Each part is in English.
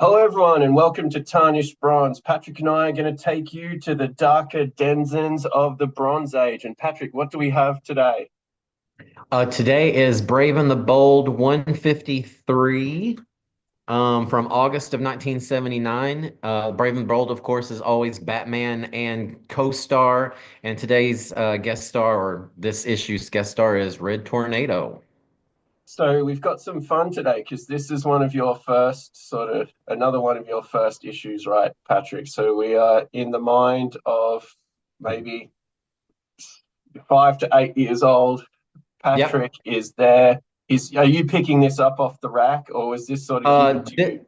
Hello, everyone, and welcome to Tarnished Bronze. Patrick and I are going to take you to the darker denizens of the Bronze Age. And Patrick, what do we have today? Today is Brave and the Bold 153 from August of 1979. Brave and the Bold, of course, is always Batman and co-star. And today's guest star, or this issue's guest star, is Red Tornado. So we've got some fun today because this is one of your first another one of your first issues, right, Patrick? So we are in the mind of maybe 5 to 8 years old. Yep. Patrick is there. Are you picking this up off the rack, or was this sort of given to Th you?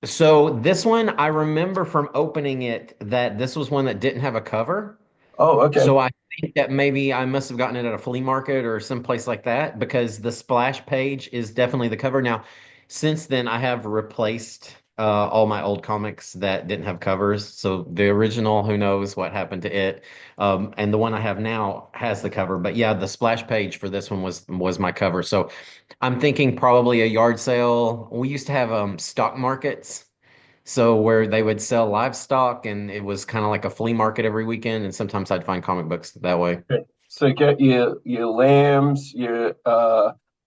so this one, I remember from opening it that this was one that didn't have a cover. Oh, okay. So I think that maybe I must have gotten it at a flea market or someplace like that because the splash page is definitely the cover. Now, since then, I have replaced all my old comics that didn't have covers. So the original, who knows what happened to it, and the one I have now has the cover. But yeah, the splash page for this one was my cover. So I'm thinking probably a yard sale. We used to have stock markets. So where they would sell livestock and it was kind of like a flea market every weekend, and sometimes I'd find comic books that way. Okay. So get your lambs, your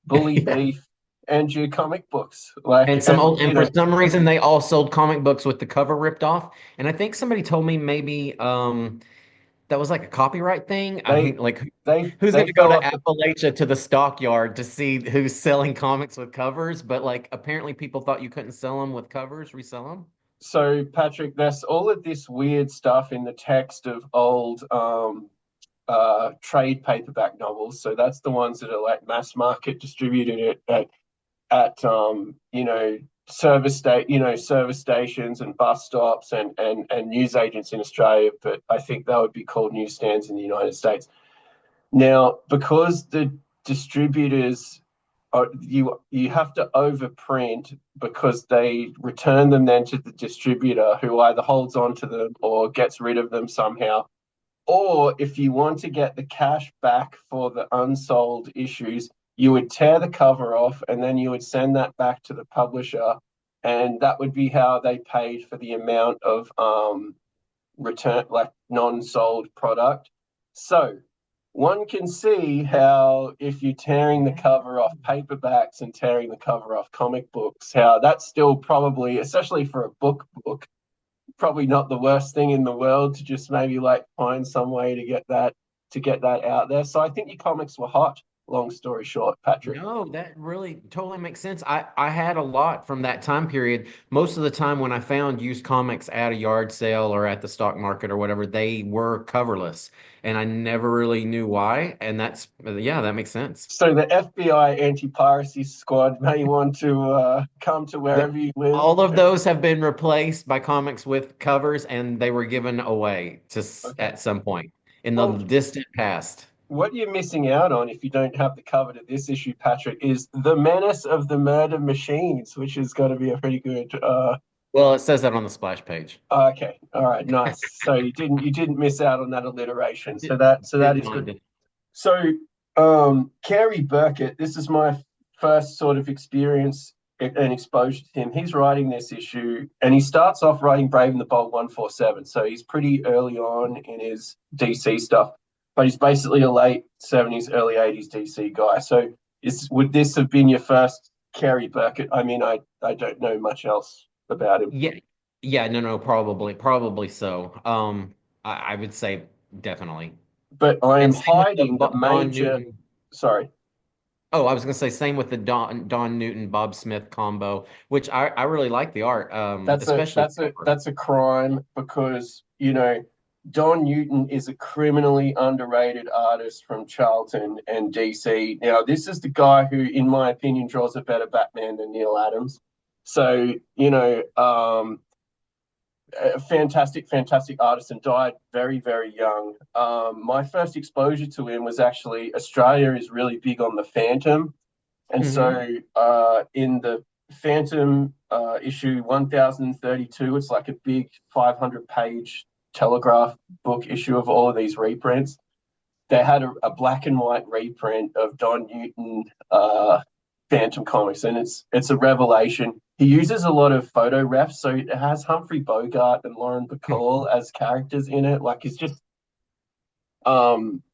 bully Yeah. beef, and your comic books. And for some reason they all sold comic books with the cover ripped off. And I think somebody told me maybe that was like a copyright thing. I they think like who's they gonna go fell to off the. Appalachia to the stockyard to see who's selling comics with covers, but like apparently people thought you couldn't sell them with covers, resell them. So Patrick, there's all of this weird stuff in the text of old trade paperback novels. So that's the ones that are like mass market distributed at service stations and bus stops and news agents in Australia, but I think that would be called newsstands in the United States. Now, because the distributors you have to overprint because they return them then to the distributor who either holds on to them or gets rid of them somehow. Or if you want to get the cash back for the unsold issues, you would tear the cover off and then you would send that back to the publisher. And that would be how they paid for the amount of return, like non-sold product. So one can see how if you're tearing the cover off paperbacks and tearing the cover off comic books, how that's still probably, especially for a book, probably not the worst thing in the world to just maybe like find some way to get that out there. So I think your comics were hot. Long story short, Patrick. No, that really totally makes sense. I had a lot from that time period. Most of the time when I found used comics at a yard sale or at the stock market or whatever, they were coverless, and I never really knew why. And that's yeah, that makes sense. So the FBI anti-piracy squad may want to come to The, wherever you live. all of those have been replaced by comics with covers, and they were given away Okay. at some point in the Well, distant past. what you're missing out on if you don't have the cover to this issue, Patrick, is The Menace of the Murder Machines, which is going to be a pretty good. Well, it says that on the splash page. Okay, all right, nice. So you didn't miss out on that alliteration. So Did, that did is good. not. So Carey Burkett, this is my first sort of experience and exposure to him. He's writing this issue, and he starts off writing Brave and the Bold 147. So he's pretty early on in his DC stuff, but he's basically a late 70s, early 80s DC guy. So would this have been your first Carey Burkett? I mean, I don't know much else about him, Yeah, yeah, no, no, probably so. I would say definitely. but I am And same with the hiding the Don major. Newton. Sorry. Oh, I was gonna say same with the Don Newton Bob Smith combo, which I really like the art, That's a especially that's the a cover. that's a crime because Don Newton is a criminally underrated artist from Charlton and DC. Now, this is the guy who, in my opinion, draws a better Batman than Neil Adams. So, a fantastic artist and died very, very young. My first exposure to him was actually Australia is really big on the Phantom. And Hmm. so in the Phantom issue 1032, it's like a big 500-page Telegraph book issue of all of these reprints. They had a black and white reprint of Don Newton Phantom comics, and it's a revelation. he uses a lot of photo refs, so it has Humphrey Bogart and Lauren Bacall as characters in it. Like it's just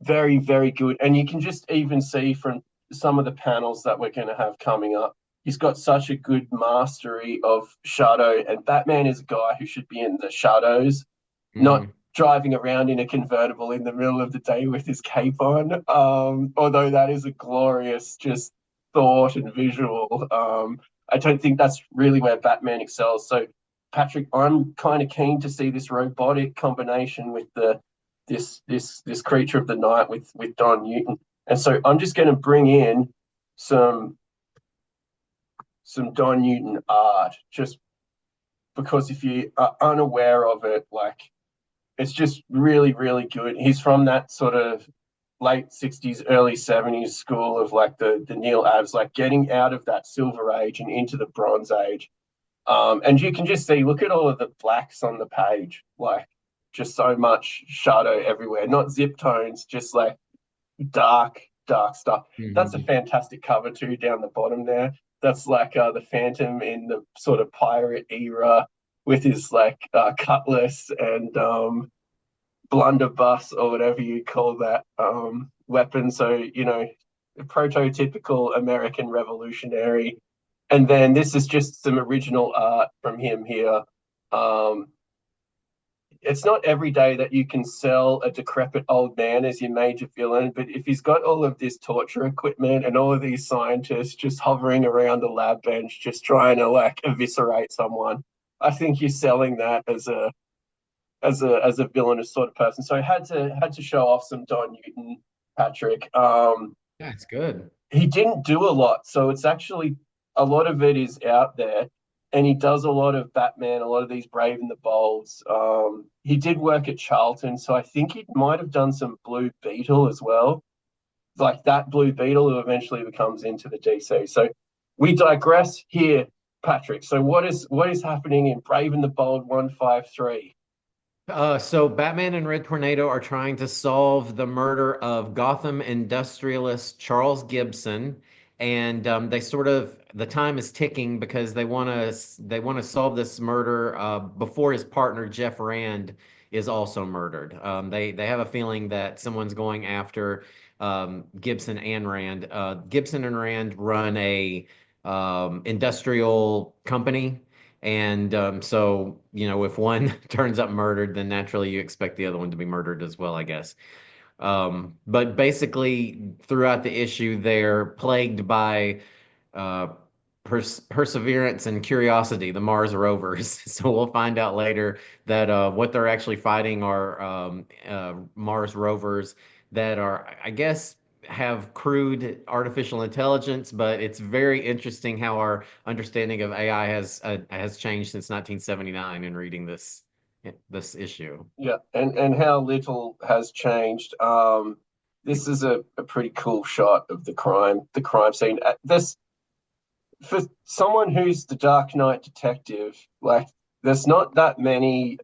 very, very good. And you can just even see from some of the panels that we're going to have coming up, he's got such a good mastery of shadow. And Batman is a guy who should be in the shadows, not Hmm. driving around in a convertible in the middle of the day with his cape on. Although that is a glorious just thought and visual. I don't think that's really where Batman excels. So, Patrick, I'm kind of keen to see this robotic combination with the this creature of the night with Don Newton. And so I'm just going to bring in some some Don Newton art just because if you are unaware of it, like it's just really, really good. He's from that sort of late 60s, early 70s school of like the Neil Abs, like getting out of that silver age and into the bronze age. And you can just see, look at all of the blacks on the page, like just so much shadow everywhere, not zip tones, just like dark, dark stuff. That's a Hmm. fantastic cover too down the bottom there. That's like the Phantom in the sort of pirate era with his like cutlass and blunderbuss or whatever you call that weapon. So, prototypical American revolutionary. And then this is just some original art from him here. Um, it's not every day that you can sell a decrepit old man as your major villain, but if he's got all of this torture equipment and all of these scientists just hovering around the lab bench, just trying to like eviscerate someone, I think you're selling that as a villainous sort of person. So I had to show off some Don Newton, Patrick. That's good. He didn't do a lot, so it's actually a lot of it is out there, and he does a lot of Batman, a lot of these Brave and the Bolds. He did work at Charlton, so I think he might have done some Blue Beetle as well, like that Blue Beetle who eventually becomes into the DC. So we digress here, Patrick. So what is happening in Brave and the Bold 153? So Batman and Red Tornado are trying to solve the murder of Gotham industrialist Charles Gibson, and the time is ticking because they want to solve this murder before his partner Jeff Rand is also murdered. They have a feeling that someone's going after Gibson and Rand. Gibson and Rand run a industrial company. And if one turns up murdered, then naturally you expect the other one to be murdered as well, I guess. But basically, throughout the issue, they're plagued by uh, Perseverance and Curiosity, the Mars rovers. So we'll find out later that what they're actually fighting are Mars rovers that are, I guess, have crude artificial intelligence, but it's very interesting how our understanding of AI has changed since 1979 in reading this issue. Yeah, and how little has changed. This is a pretty cool shot of the crime scene. This for someone who's the Dark Knight detective, like there's not that many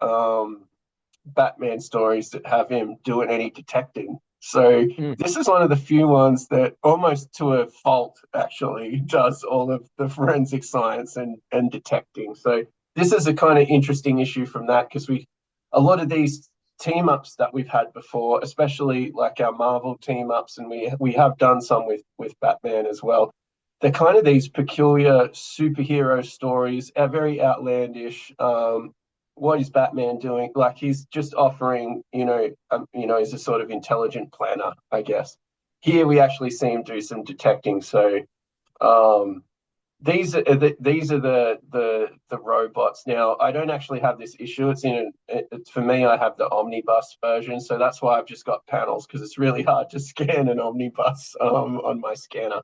Batman stories that have him doing any detecting. So Mm. this is one of the few ones that almost to a fault actually does all of the forensic science and detecting. So this is a kind of interesting issue from that because we a lot of these team ups that we've had before, especially like our Marvel team ups, and we have done some with Batman as well. They're kind of these peculiar superhero stories, are very outlandish. What is Batman doing? Like he's just offering, he's a sort of intelligent planner, I guess. Here we actually see him do some detecting. So um, these are the robots. Now I don't actually have this issue. It's for me. I have the omnibus version, so that's why I've just got panels because it's really hard to scan an omnibus on my scanner.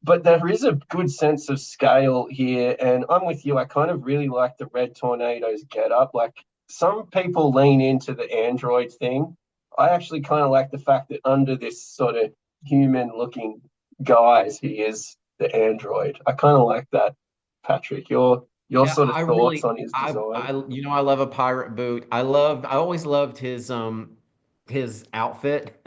But there is a good sense of scale here, and I'm with you. I kind of really like the Red Tornadoes get up. Like some people lean into the android thing. I actually kind of like the fact that under this sort of human looking guise, he is the android. I kind of like that, Patrick. Your Yeah, sort of I thoughts really, on his design. I always loved his his outfit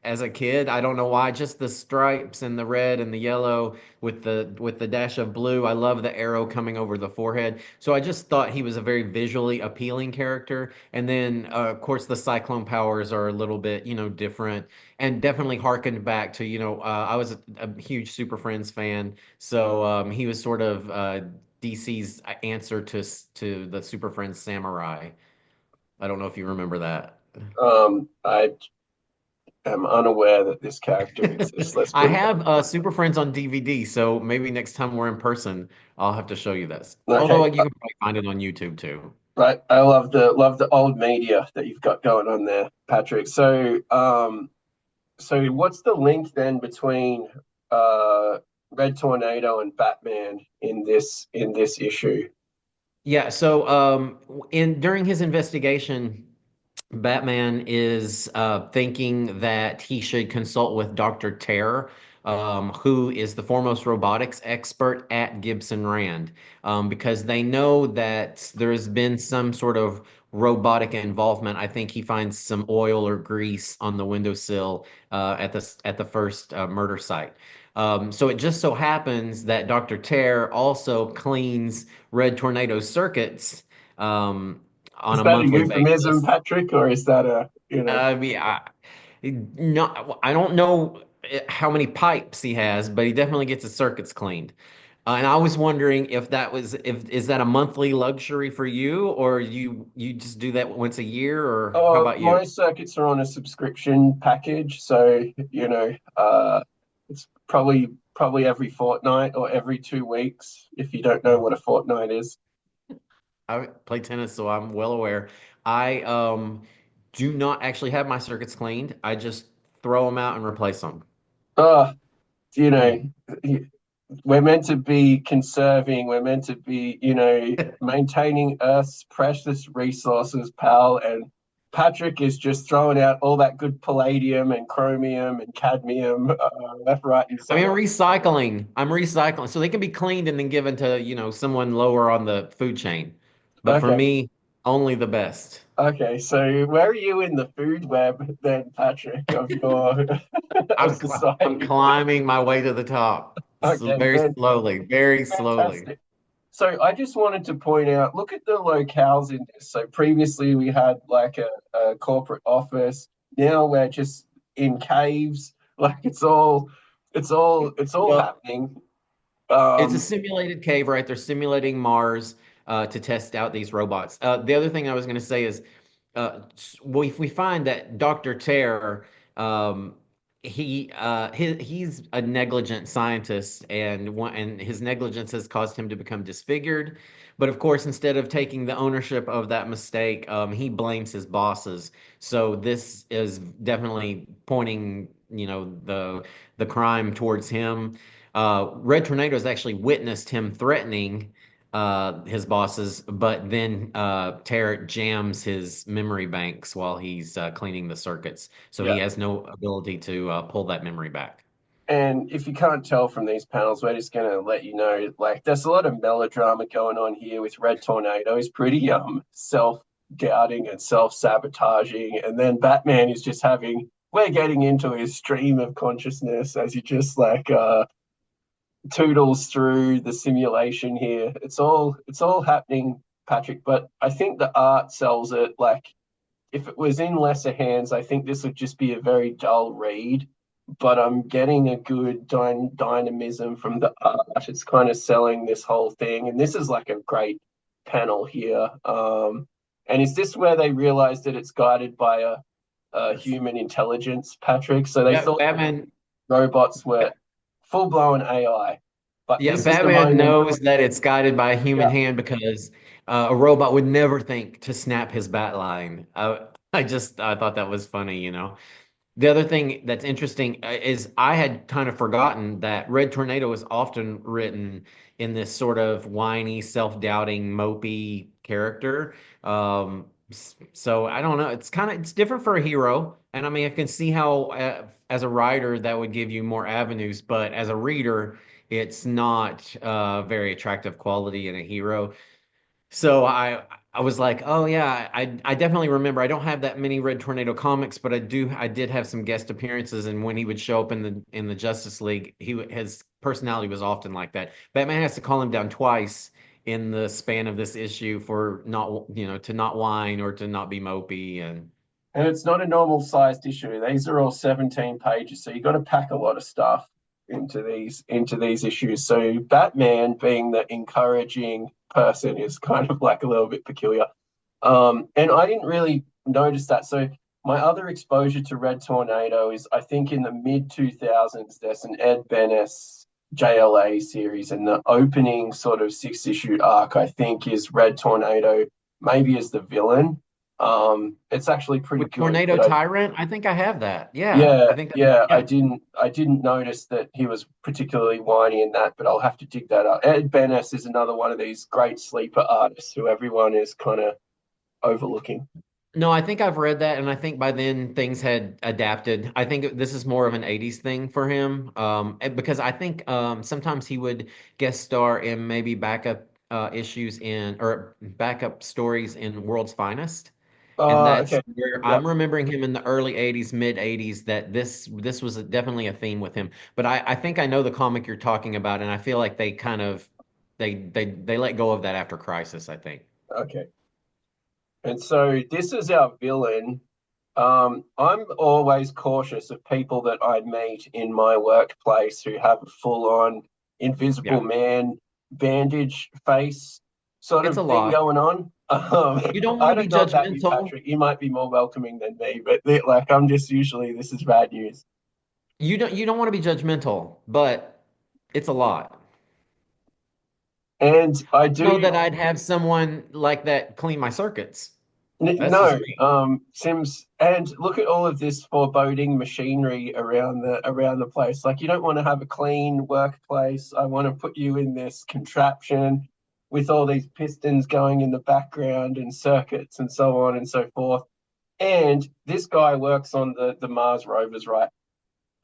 as a kid. I don't know why, just the stripes and the red and the yellow with the dash of blue. I love the arrow coming over the forehead. So I just thought he was a very visually appealing character. And then of course the Cyclone powers are a little bit, different and definitely harkened back to, I was a huge Super Friends fan. So he was sort of DC's answer to the Super Friends Samurai. I don't know if you remember that. I am unaware that this character exists. Let's I put it have Super Friends on DVD, so maybe next time we're in person, I'll have to show you this. that. Although Okay. you can probably find it on YouTube too. Right. I love the old media that you've got going on there, Patrick. So what's the link then between uh Red Tornado and Batman in this issue? Yeah, so in during his investigation, Batman is thinking that he should consult with Dr. Terror, who is the foremost robotics expert at Gibson Rand, because they know that there has been some sort of robotic involvement. I think he finds some oil or grease on the windowsill at the first murder site. So it just so happens that Dr. Terror also cleans Red Tornado circuits on Is a that a monthly euphemism, basis. Patrick, or is that I mean, I don't know how many pipes he has, but he definitely gets his circuits cleaned. And I was wondering if is that a monthly luxury for you, or you just do that once a year, or how Oh, about you? my circuits are on a subscription package, so it's probably every fortnight or every 2 weeks if you don't know Oh, what a fortnight is. I play tennis, so I'm well aware. I do not actually have my circuits cleaned. I just throw them out and replace them. Oh, you know, we're meant to be conserving, we're meant to be, maintaining Earth's precious resources, pal. And Patrick is just throwing out all that good palladium and chromium and cadmium left, right, and I mean, center. recycling. I'm recycling. So they can be cleaned and then given to, someone lower on the food chain. But for Okay. me, only the best. Okay. So where are you in the food web then, Patrick, of your of I'm society? climbing my way to the top. Okay, Very slowly, very slowly. fantastic. So I just wanted to point out, look at the locales in this. So previously we had like a corporate office. Now we're just in caves. Like it's all Well, happening. it's a Um, simulated cave, right? They're simulating Mars to test out these robots. The other thing I was going to say is, we find that Dr. Terror, um, he's a negligent scientist, and his negligence has caused him to become disfigured. But of course, instead of taking the ownership of that mistake, he blames his bosses. So this is definitely pointing, the crime towards him. Red Tornadoes actually witnessed him threatening his bosses, but then Tarrant jams his memory banks while he's cleaning the circuits, so he yeah. has no ability to pull that memory back. And if you can't tell from these panels, we're just gonna let you know, like there's a lot of melodrama going on here with Red Tornado. He's pretty self-doubting and self-sabotaging. And then Batman is just having we're getting into his stream of consciousness as he just like toodles through the simulation here. It's all happening, Patrick, but I think the art sells it. Like if it was in lesser hands, I think this would just be a very dull read. But I'm getting a good dynamism from the art. It's kind of selling this whole thing, and this is like a great panel here. And is this where they realized that it's guided by a Yes. human intelligence, Patrick? So they Yeah, thought robots were full blown AI, but this is the Batman moment. knows that it's guided by a human Yeah, hand because a robot would never think to snap his bat line. I thought that was funny. The other thing that's interesting is I had kind of forgotten that Red Tornado is often written in this sort of whiny, self-doubting, mopey character. So I don't know. It's different for a hero, and I mean I can see how as a writer that would give you more avenues, but as a reader, it's not very attractive quality in a hero. So I was like, oh yeah, I definitely remember. I don't have that many Red Tornado comics, but I did have some guest appearances, and when he would show up in the Justice League, his personality was often like that. Batman has to call him down twice in the span of this issue for not, to not whine or to not be mopey, and And it's not a normal sized issue. These are all 17 pages, so you got to pack a lot of stuff into these issues. So Batman being the encouraging person is kind of like a little bit peculiar. And I didn't really notice that. So my other exposure to Red Tornado is I think in the mid 2000s there's an Ed Benes JLA series, and the opening sort of 6 issue arc I think is Red Tornado maybe as the villain. It's actually pretty with good, Tornado but I Tyrant, I think I have that. Yeah, yeah, I think that, yeah, I yeah. didn't notice that he was particularly whiny in that, but I'll have to dig that up. Ed Benes is another one of these great sleeper artists who everyone is kind of overlooking. No, I think I've read that, and I think by then things had adapted. I think this is more of an 80s thing for him, because I think sometimes he would guest star in maybe backup issues in or backup stories in World's Finest. And that's Okay. where Yep. I'm remembering him in the early 80s, mid 80s, that this was definitely a theme with him. But I think I know the comic you're talking about, and I feel like they kind of they let go of that after Crisis, I think. Okay. And so this is our villain. I'm always cautious of people that I meet in my workplace who have a full-on Invisible Yeah. Man bandage face sort It's of a thing lot. going on. You don't want I to be don't know about you, judgmental. Patrick. You might be more welcoming than me, but like I'm just usually this is bad news. You don't want to be judgmental, but it's a lot. And I Know do that I'd have someone like that clean my circuits. That's just No, me. Sims, and look at all of this foreboding machinery around the place. Like you don't want to have a clean workplace. I want to put you in this contraption with all these pistons going in the background and circuits and so on and so forth. And this guy works on the Mars rovers, right?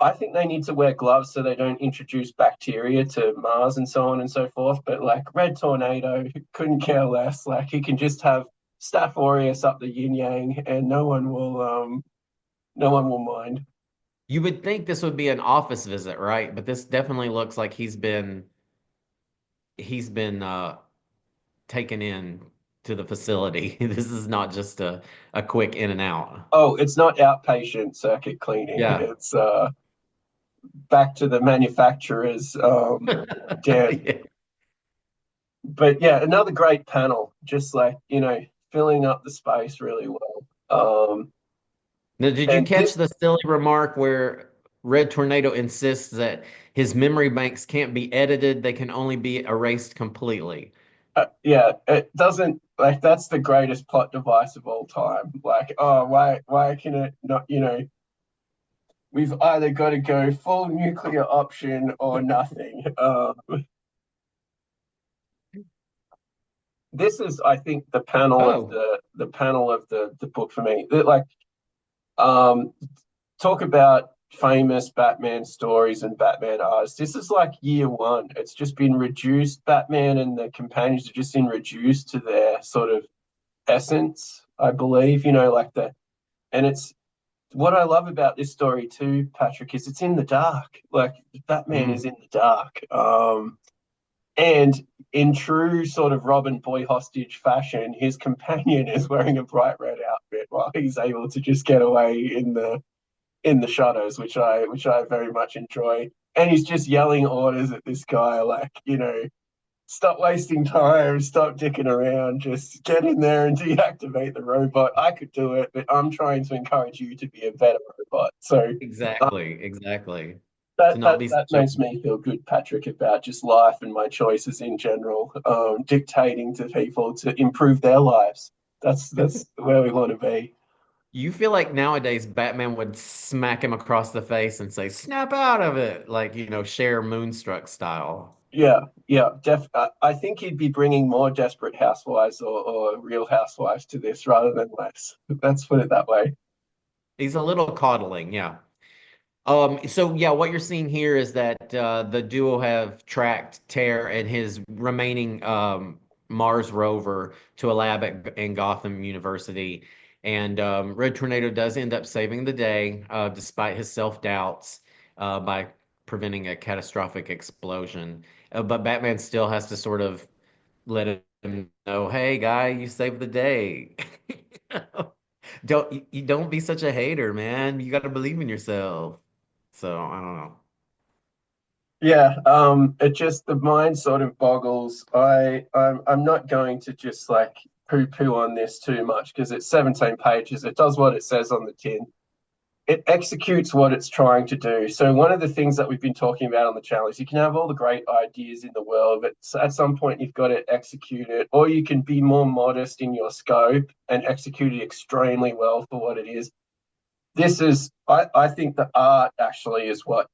I think they need to wear gloves so they don't introduce bacteria to Mars and so on and so forth. But like Red Tornado couldn't care less. Like he can just have Staph aureus up the yin yang, and no one will mind. You would think this would be an office visit, right? But this definitely looks like he's been taken in to the facility. This is not just a quick in and out. Oh, it's not outpatient circuit cleaning. Yeah. It's back to the manufacturer's den. Yeah. But yeah, another great panel, just like filling up the space really well. Now, did you And catch the silly remark where Red Tornado insists that his memory banks can't be edited, they can only be erased completely? yeah, it doesn't like that's the greatest plot device of all time. Like, oh, why can it not? We've either got to go full nuclear option or nothing. This is, I think, the panel of Oh, the panel of the book for me. Like, um, talk about famous Batman stories and Batman artists. This is like year one. It's just been reduced. Batman and the companions have just been reduced to their sort of essence, I believe. And it's what I love about this story too, Patrick, is it's in the dark. Like Batman is mm. in the dark. And in true sort of Robin Boy hostage fashion, his companion is wearing a bright red outfit while he's able to just get away in the shadows, which I very much enjoy. And he's just yelling orders at this guy, like, stop wasting time, stop dicking around, just get in there and deactivate the robot. I could do it, but I'm trying to encourage you to be a better robot. So uh, Exactly, exactly. To that not that be that such a makes me feel good, Patrick, about just life and my choices in general, dictating to people to improve their lives. That's where we want to be. You feel like nowadays Batman would smack him across the face and say, "Snap out of it," like, Cher Moonstruck style. Yeah, yeah, I think he'd be bringing more Desperate Housewives or Real Housewives to this rather than less. Let's put it that way. He's a little coddling, yeah. So yeah, what you're seeing here is that the duo have tracked Tear and his remaining Mars rover to a lab in Gotham University. And Red Tornado does end up saving the day, despite his self-doubts, by preventing a catastrophic explosion. But Batman still has to sort of let him know, hey, guy, you saved the day. You don't be such a hater, man. You got to believe in yourself. So I don't know. Yeah, it just the mind sort of boggles. I'm not going to just like poo-poo on this too much because it's 17 pages. It does what it says on the tin. It executes what it's trying to do. So one of the things that we've been talking about on the channel is you can have all the great ideas in the world, but at some point you've got to execute it, or you can be more modest in your scope and execute it extremely well for what it is. I think the art actually is what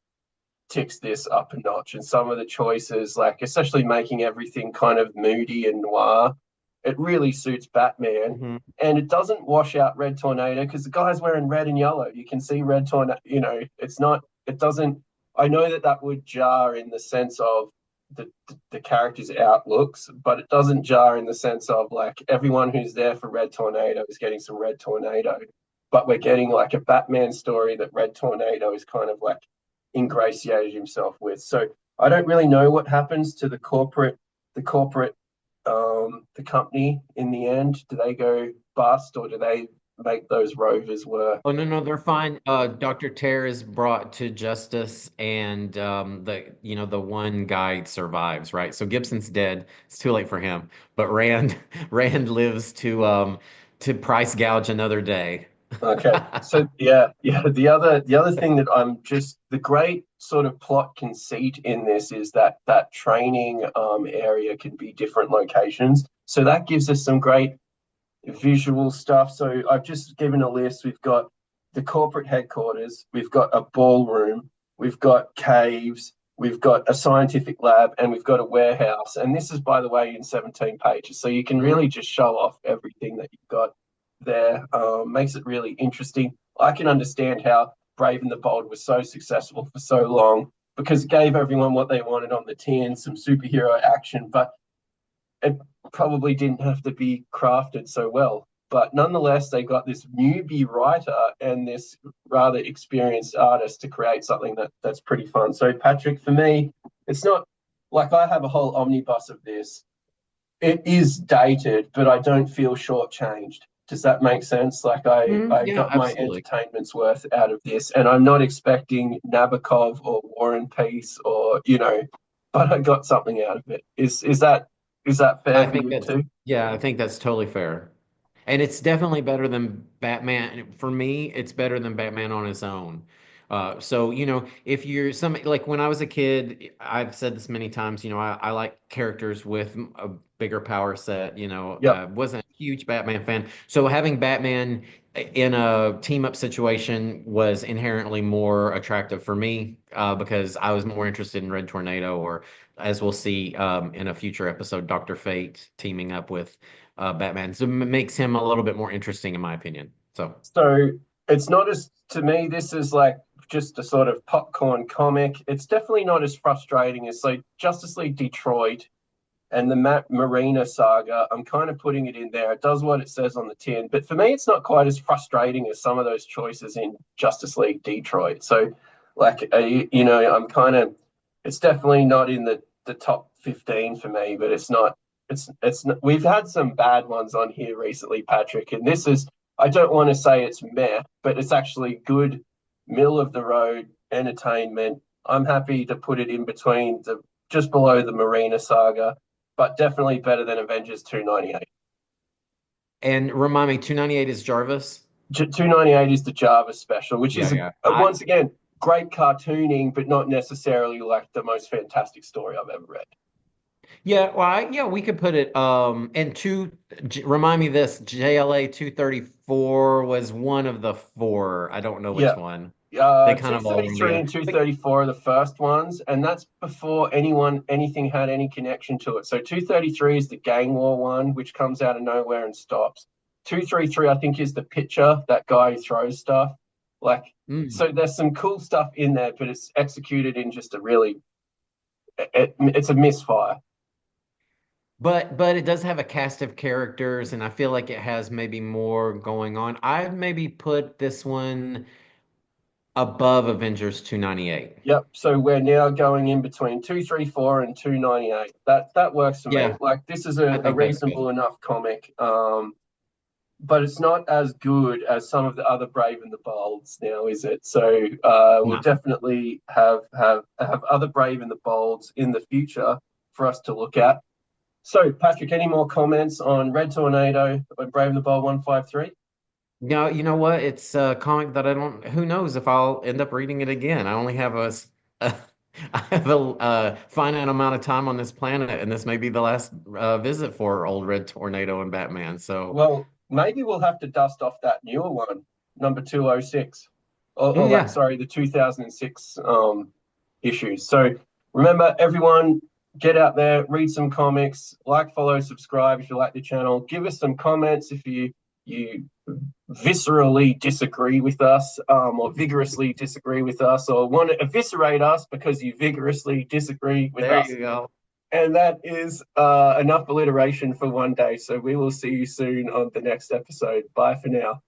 ticks this up a notch. And some of the choices, like especially making everything kind of moody and noir, it really suits Batman. Mhm. And it doesn't wash out Red Tornado because the guy's wearing red and yellow. You can see Red Tornado, it's not, it doesn't, I know that that would jar in the sense of the character's outlooks, but it doesn't jar in the sense of like everyone who's there for Red Tornado is getting some Red Tornado. But we're getting like a Batman story that Red Tornado is kind of like ingratiated himself with. So I don't really know what happens to the company in the end. Do they go bust or do they make those rovers work? Oh no, no, they're fine. Dr. Terr is brought to justice, and the one guy survives, right? So Gibson's dead. It's too late for him, but Rand Rand lives to price gouge another day. Okay. So yeah. The other thing that I'm just the great sort of plot conceit in this is that that training area can be different locations. So that gives us some great visual stuff. So I've just given a list. We've got the corporate headquarters, we've got a ballroom, we've got caves, we've got a scientific lab, and we've got a warehouse. And this is, by the way, in 17 pages. So you can Mhm. really just show off everything that you've got there. Makes it really interesting. I can understand how Brave and the Bold was so successful for so long because it gave everyone what they wanted on the tin, some superhero action, but it probably didn't have to be crafted so well. But nonetheless, they got this newbie writer and this rather experienced artist to create something that's pretty fun. So, Patrick, for me, it's not like I have a whole omnibus of this. It is dated, but I don't feel shortchanged. Does that make sense? Like I Yeah, got my absolutely. entertainment's worth out of this, and I'm not expecting Nabokov or War and Peace or but I got something out of it. Is that fair I for think you that's too? yeah, I think that's totally fair. And it's definitely better than Batman. For me, it's better than Batman on his own. So, if you're like when I was a kid, I've said this many times, I like characters with a bigger power set, Yep. wasn't a huge Batman fan. So having Batman in a team up situation was inherently more attractive for me, because I was more interested in Red Tornado or, as we'll see, in a future episode, Dr. Fate teaming up with Batman. So it makes him a little bit more interesting, in my opinion. So, So it's not as to me, this is like just a sort of popcorn comic. It's definitely not as frustrating as like Justice League Detroit and the Matt Marina saga. I'm kind of putting it in there. It does what it says on the tin, but for me, it's not quite as frustrating as some of those choices in Justice League Detroit. So, like, I'm kind of, it's definitely not in the top 15 for me, but it's not. It's not, we've had some bad ones on here recently, Patrick, and this is. I don't want to say it's meh, but it's actually good, middle of the road entertainment. I'm happy to put it in between the just below the Marina saga, but definitely better than Avengers 298. and remind me, 298 is Jarvis? 298 is the Java special, which Yeah, is yeah. once again great cartooning, but not necessarily like the most fantastic story I've ever read. Yeah, well, yeah, we could put it, and remind me this, JLA 234 was one of the four. I don't know which Yeah, one. They kind of all run 233 together. and 234 are the first ones, and that's before anything had any connection to it. So 233 is the gang war one, which comes out of nowhere and stops. 233, I think, is the pitcher, that guy who throws stuff. Like, Mm. so there's some cool stuff in there, but it's executed in just a really, it's a misfire. but it does have a cast of characters, and I feel like it has maybe more going on. I'd maybe put this one above Avengers 298. Yep. So we're now going in between 234 and 298. That works for me. Yeah, Like this is I a think that's good. reasonable enough comic. But it's not as good as some of the other Brave and the Bolds now, is it? So we'll No. definitely have other Brave and the Bolds in the future for us to look at. So, Patrick, any more comments on Red Tornado or Brave and the Bold 153? No, you know what? It's a comic that I don't, who knows if I'll end up reading it again. I only have a I have a finite amount of time on this planet, and this may be the last visit for old Red Tornado and Batman. So, Well, maybe we'll have to dust off that newer one, number 206, or like, yeah. sorry, the 2006 issues. So remember, everyone, get out there, read some comics, like, follow, subscribe if you like the channel. Give us some comments if you viscerally disagree with us, or vigorously disagree with us, or want to eviscerate us because you vigorously disagree with There us. you go. And that is enough alliteration for one day. So we will see you soon on the next episode. Bye for now.